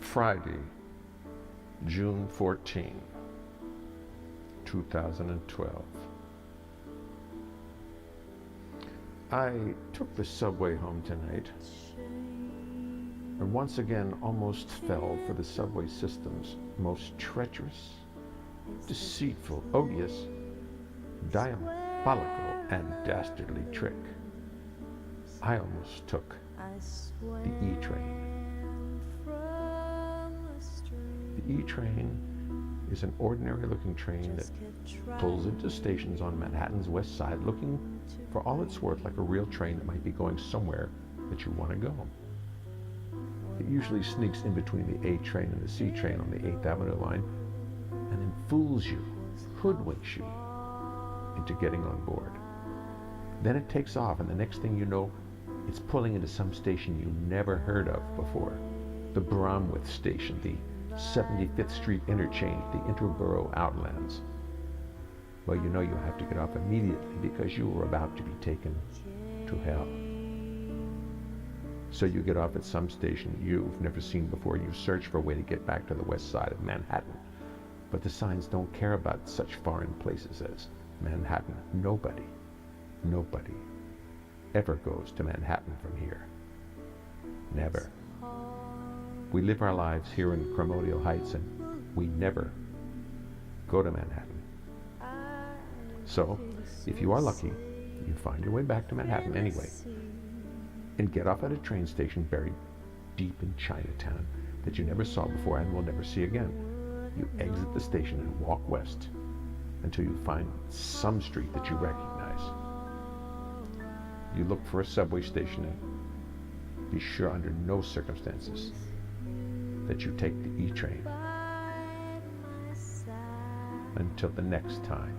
Friday, June 14, 2012. I took the subway home tonight and once again almost fell for the subway system's most treacherous, deceitful, odious, diabolical, and dastardly trick. I almost took the E-train. The E-train is an ordinary-looking train that pulls into stations on Manhattan's west side looking for all it's worth like a real train that might be going somewhere that you want to go. It usually sneaks in between the A train and the C train on the 8th Avenue line and then fools you, hoodwinks you into getting on board. Then it takes off, and the next thing you know, it's pulling into some station you never heard of before. The Bromwith station, the 75th Street interchange, the Interborough Outlands. Well, you know you have to get off immediately because you are about to be taken to hell. So you get off at some station you've never seen before. You search for a way to get back to the west side of Manhattan. But the signs don't care about such foreign places as Manhattan. Nobody ever goes to Manhattan from here. Never. We live our lives here in Primordial Heights and we never go to Manhattan. So, if you are lucky, you find your way back to Manhattan anyway and get off at a train station buried deep in Chinatown that you never saw before and will never see again. You exit the station and walk west until you find some street that you recognize. You look for a subway station and be sure under no circumstances that you take the E-train. Until the next time.